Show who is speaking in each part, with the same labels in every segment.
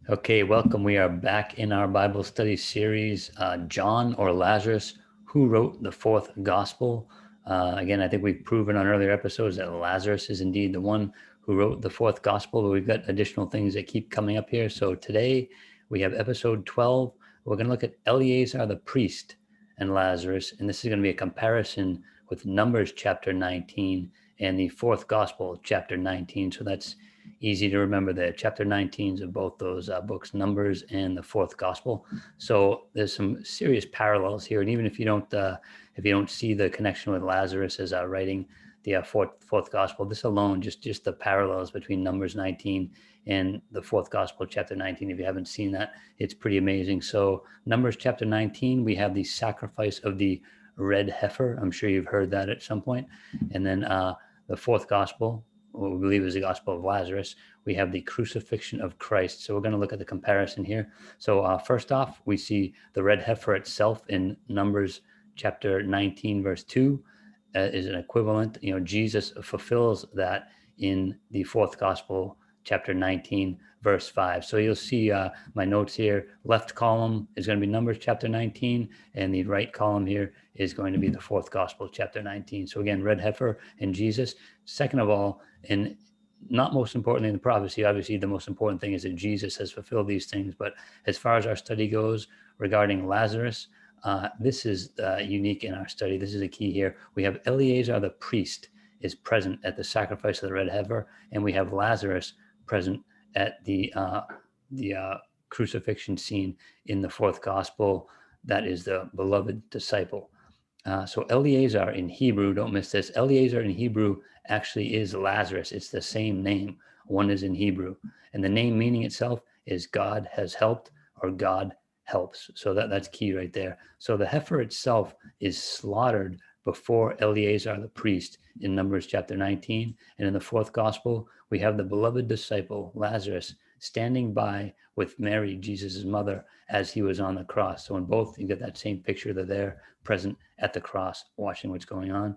Speaker 1: Okay, welcome. We are back in our Bible study series, John or Lazarus, who wrote the fourth gospel. Again, I think we've proven on earlier episodes that Lazarus is indeed the one who wrote the fourth gospel, but we've got additional things that keep coming up here. So today we have episode 12. We're going to look at Eleazar the priest and Lazarus, and this is going to be a comparison with Numbers chapter 19 and the fourth gospel, chapter 19. So that's easy to remember there. Chapter 19 of both those books, Numbers and the Fourth Gospel. So there's some serious parallels here, and even if you don't see the connection with Lazarus as writing the fourth Gospel, this alone, just the parallels between Numbers 19 and the fourth Gospel, chapter 19. If you haven't seen that, it's pretty amazing. So Numbers chapter 19, we have the sacrifice of the red heifer. I'm sure you've heard that at some point, and then the fourth Gospel, what we believe is the gospel of Lazarus, we have the crucifixion of Christ. So we're going to look at the comparison here. So first off, we see the red heifer itself in Numbers chapter 19, verse 2 is an equivalent. Jesus fulfills that in the fourth gospel, chapter 19, verse 5. So you'll see my notes here. Left column is going to be Numbers chapter 19, and the right column here is going to be the fourth gospel, chapter 19. So again, red heifer and Jesus. Second of all, and not most importantly in the prophecy, obviously the most important thing is that Jesus has fulfilled these things. But as far as our study goes regarding Lazarus, this is unique in our study. This is a key here. We have Eleazar the priest is present at the sacrifice of the red heifer, and we have Lazarus present at the crucifixion scene in the fourth gospel. That is the beloved disciple. So Eleazar in Hebrew, don't miss this. Eleazar in Hebrew actually is Lazarus. It's the same name. One is in Hebrew. And the name meaning itself is God has helped or God helps. So that's key right there. So the heifer itself is slaughtered before Eleazar the priest in Numbers chapter 19. And in the fourth gospel, we have the beloved disciple, Lazarus, standing by with Mary, Jesus' mother, as he was on the cross. So in both, you get that same picture. They're there present at the cross, watching what's going on.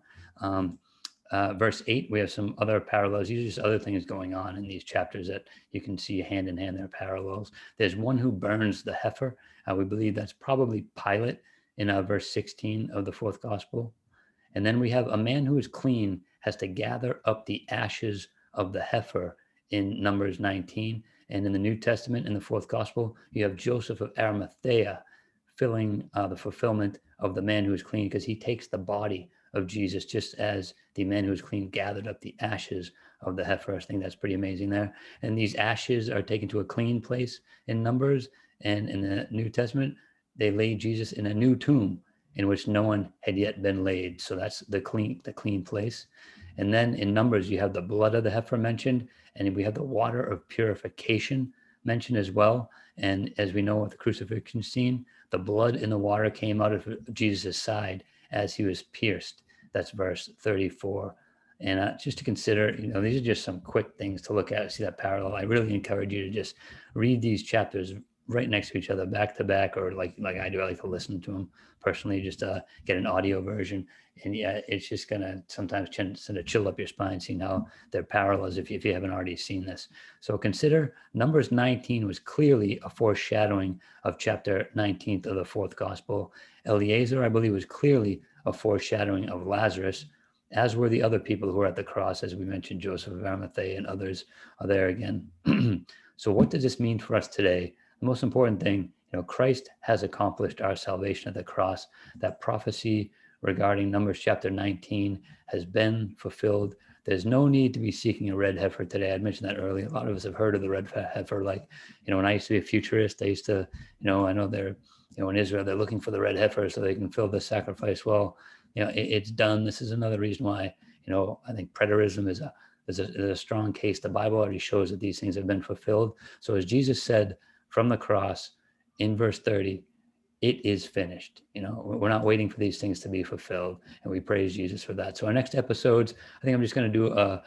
Speaker 1: Verse 8, we have some other parallels. These are just other things going on in these chapters that you can see hand in hand. There are parallels. There's one who burns the heifer. We believe that's probably Pilate in verse 16 of the fourth gospel. And then we have a man who is clean has to gather up the ashes of the heifer in Numbers 19. And in the New Testament, in the fourth gospel, you have Joseph of Arimathea filling the fulfillment of the man who is clean, because he takes the body of Jesus, just as the man who is clean gathered up the ashes of the heifer. I think that's pretty amazing there. And these ashes are taken to a clean place in Numbers. And in the New Testament, they laid Jesus in a new tomb in which no one had yet been laid. So that's the clean place. And then in Numbers, you have the blood of the heifer mentioned, and we have the water of purification mentioned as well. And as we know with the crucifixion scene, the blood in the water came out of Jesus' side as he was pierced. That's verse 34. And just to consider, these are just some quick things to look at, see that parallel. I really encourage you to just read these chapters right next to each other, back to back, or like I do. I like to listen to them personally, just get an audio version. And yeah, it's just gonna sometimes send a chill up your spine, seeing how they're parallels if you haven't already seen this. So consider Numbers 19 was clearly a foreshadowing of chapter 19 of the fourth gospel. Eleazar, I believe, was clearly a foreshadowing of Lazarus, as were the other people who were at the cross, as we mentioned, Joseph of Arimathea and others are there again. So what does this mean for us today? The most important thing, Christ has accomplished our salvation at the cross. That prophecy regarding Numbers chapter 19 has been fulfilled. There's no need to be seeking a red heifer today. I mentioned that earlier. A lot of us have heard of the red heifer. Like, when I used to be a futurist, I used to, I know they're, in Israel, they're looking for the red heifer so they can fill the sacrifice. Well, it's done. This is another reason why, I think preterism is a strong case. The Bible already shows that these things have been fulfilled. So as Jesus said from the cross in verse 30, it is finished. We're not waiting for these things to be fulfilled, and we praise Jesus for that. So our next episodes, I think I'm just going to do a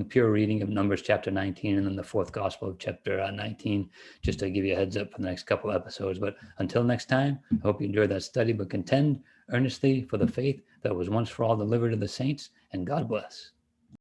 Speaker 1: pure reading of Numbers chapter 19, and then the fourth gospel of chapter 19, just to give you a heads up for the next couple of episodes. But until next time, I hope you enjoyed that study, but contend earnestly for the faith that was once for all delivered to the saints, and God bless.